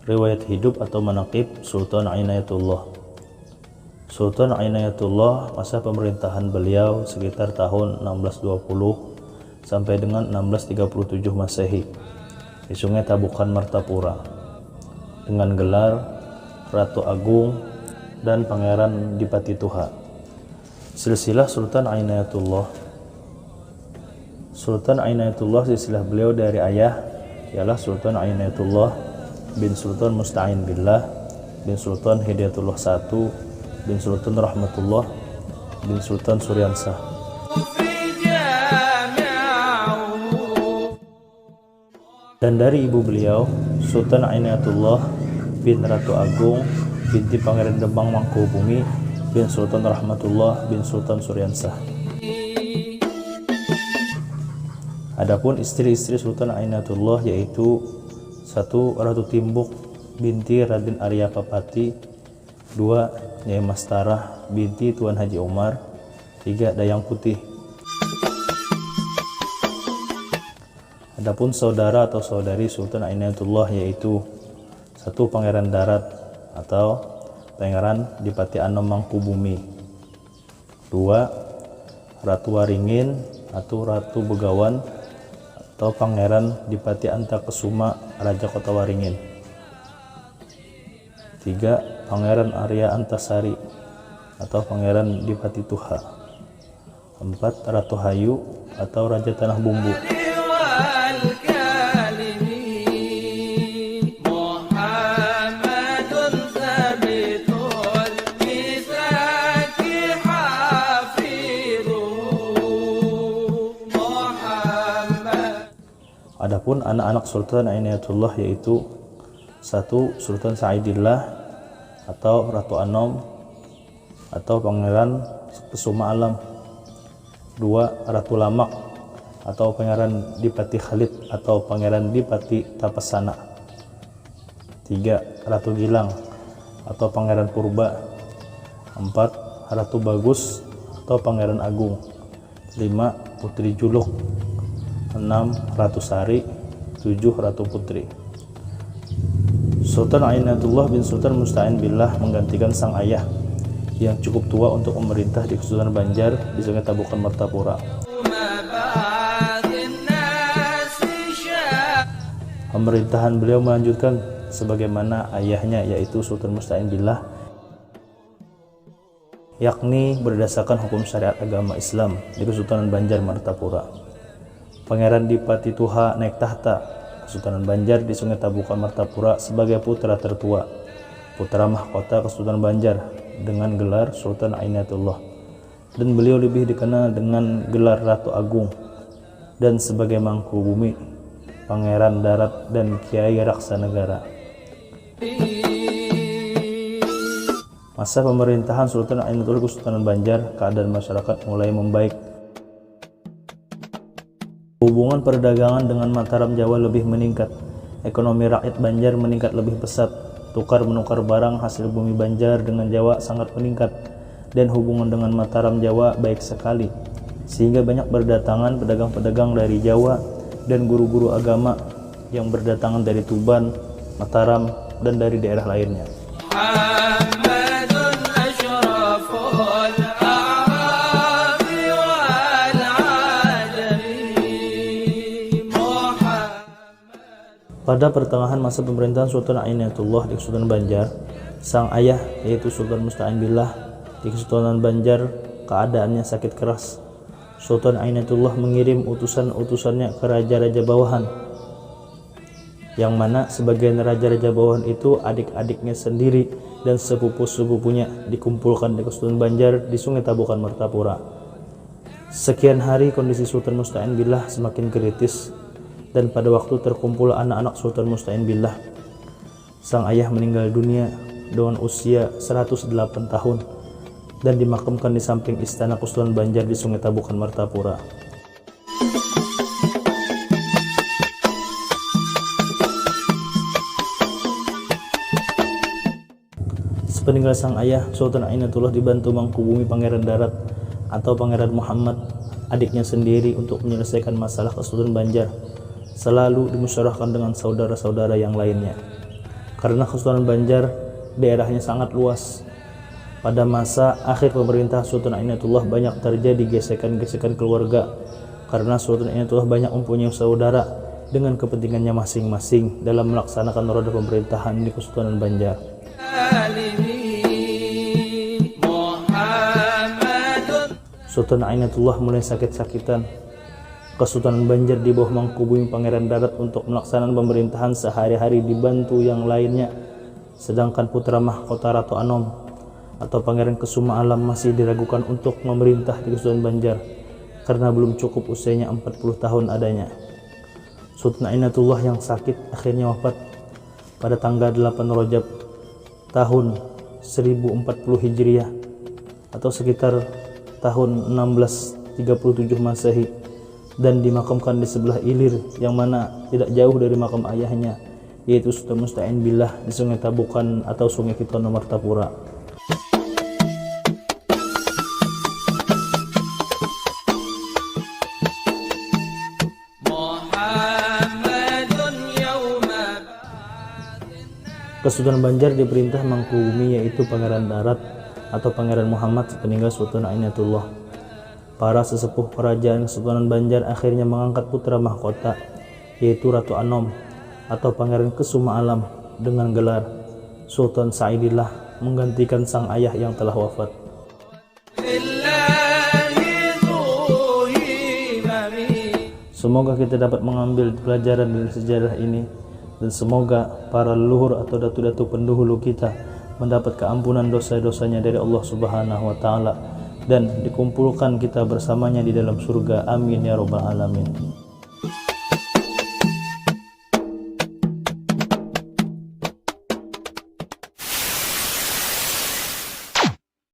Riwayat hidup atau manaqib Sultan Inayatullah. Sultan Inayatullah, masa pemerintahan beliau sekitar tahun 1620 sampai dengan 1637 Masehi di Sungai Tabukan Martapura, dengan gelar Ratu Agung dan Pangeran Dipati Tuha. Silsilah Sultan Inayatullah. Sultan Inayatullah, silsilah beliau dari ayah ialah Sultan Inayatullah bin Sultan Musta'in Billah bin Sultan Hidayatullah I bin Sultan Rahmatullah bin Sultan Suryansah. Dan dari ibu beliau Sultan Inayatullah bin Ratu Agung binti Pangeran Demang Mangkubumi bin Sultan Rahmatullah bin Sultan Suryansah. Adapun istri-istri Sultan Inayatullah yaitu 1. Ratu Timbuk binti Raden Arya Papati, 2. Nyai Mastarah binti Tuan Haji Umar, 3. Dayang Putih. Adapun saudara atau saudari Sultan Inayatullah yaitu 1. Pangeran Darat atau Pangeran Dipati Anom Mangkubumi, 2. Ratu Waringin atau Ratu Begawan atau Pangeran Dipati Antakesuma Raja Kota Waringin, 3. Pangeran Arya Antasari atau Pangeran Dipati Tuha, 4. Ratu Hayu atau Raja Tanah Bumbu, 5. Adapun anak-anak Sultan Inayatullah yaitu 1. Sultan Saidillah atau Ratu Anom atau Pangeran Kesuma Alam, 2. Ratu Lamak atau Pangeran Dipati Khalid atau Pangeran Dipati Tapasana, 3. Ratu Gilang atau Pangeran Purba, 4. Ratu Bagus atau Pangeran Agung, 5. Putri Juluk, 6. Ratu Sari, 7. Ratu Putri. Sultan Inayatullah bin Sultan Musta'in Billah menggantikan sang ayah yang cukup tua untuk memerintah di Kesultanan Banjar di Sungai Tabukan Martapura. Pemerintahan beliau melanjutkan sebagaimana ayahnya yaitu Sultan Musta'in Billah, yakni berdasarkan hukum syariat agama Islam di Kesultanan Banjar Martapura. Pangeran Dipati Tuha naik tahta Kesultanan Banjar di Sungai Tabukan Martapura sebagai putra tertua, putra mahkota Kesultanan Banjar dengan gelar Sultan Inayatullah, dan beliau lebih dikenal dengan gelar Ratu Agung dan sebagai Mangkubumi, Pangeran Darat dan Kiai Raksa Negara. Masa pemerintahan Sultan Inayatullah Kesultanan Banjar, keadaan masyarakat mulai membaik. Hubungan perdagangan dengan Mataram Jawa lebih meningkat, ekonomi rakyat Banjar meningkat lebih pesat, tukar menukar barang hasil bumi Banjar dengan Jawa sangat meningkat, dan hubungan dengan Mataram Jawa baik sekali, sehingga banyak berdatangan pedagang-pedagang dari Jawa dan guru-guru agama yang berdatangan dari Tuban, Mataram, dan dari daerah lainnya. Pada pertengahan masa pemerintahan Sultan Inayatullah di Kesultanan Banjar, sang ayah yaitu Sultan Musta'in Billah di Kesultanan Banjar keadaannya sakit keras. Sultan Inayatullah mengirim utusan-utusannya ke raja-raja bawahan, yang mana sebagian raja-raja bawahan itu adik-adiknya sendiri dan sepupu-sepupunya dikumpulkan di Kesultanan Banjar di Sungai Tabukan Martapura. Sekian hari kondisi Sultan Musta'in Billah semakin kritis, dan pada waktu terkumpul anak-anak Sultan Musta'in Billah, sang ayah meninggal dunia dengan usia 108 tahun dan dimakamkan di samping istana Kesultanan Banjar di Sungai Tabukan Martapura. Sepeninggal sang ayah, Sultan Inayatullah dibantu Mangkubumi Pangeran Darat atau Pangeran Muhammad, adiknya sendiri, untuk menyelesaikan masalah Kesultanan Banjar. Selalu dimusyawarahkan dengan saudara-saudara yang lainnya. Karena Kesultanan Banjar daerahnya sangat luas. Pada masa akhir pemerintah Sultan Ainatullah banyak terjadi gesekan-gesekan keluarga karena Sultan Ainatullah banyak mempunyai saudara dengan kepentingannya masing-masing dalam melaksanakan roda pemerintahan di Kesultanan Banjar. Sultan Ainatullah mulai sakit-sakitan. Kesultanan Banjar di bawah Mangkubumi Pangeran Darat untuk melaksanakan pemerintahan sehari-hari dibantu yang lainnya, sedangkan putra mahkota Ratu Anom atau Pangeran Kesuma Alam masih diragukan untuk memerintah di Kesultanan Banjar karena belum cukup usianya 40 tahun adanya. Sultan Ainatullah yang sakit akhirnya wafat pada tanggal 8 Rajab tahun 1040 Hijriah atau sekitar tahun 1637 Masehi, dan dimakamkan di sebelah Ilir yang mana tidak jauh dari makam ayahnya, yaitu Sultan Musta'in Billah di Sungai Tabukan atau Sungai Kitono Martapura. Kesultanan Banjar diperintah Mangkubumi yaitu Pangeran Darat atau Pangeran Muhammad sepeninggal Sultan Ainatullah. Para sesepuh kerajaan Kesultanan Banjar akhirnya mengangkat putra mahkota yaitu Ratu Anom atau Pangeran Kesuma Alam dengan gelar Sultan Sa'idillah menggantikan sang ayah yang telah wafat. Semoga kita dapat mengambil pelajaran dari sejarah ini, dan semoga para leluhur atau datu-datu pendahulu kita mendapat keampunan dosa-dosanya dari Allah Subhanahu wa taala dan dikumpulkan kita bersamanya di dalam surga. Amin ya rabbal alamin.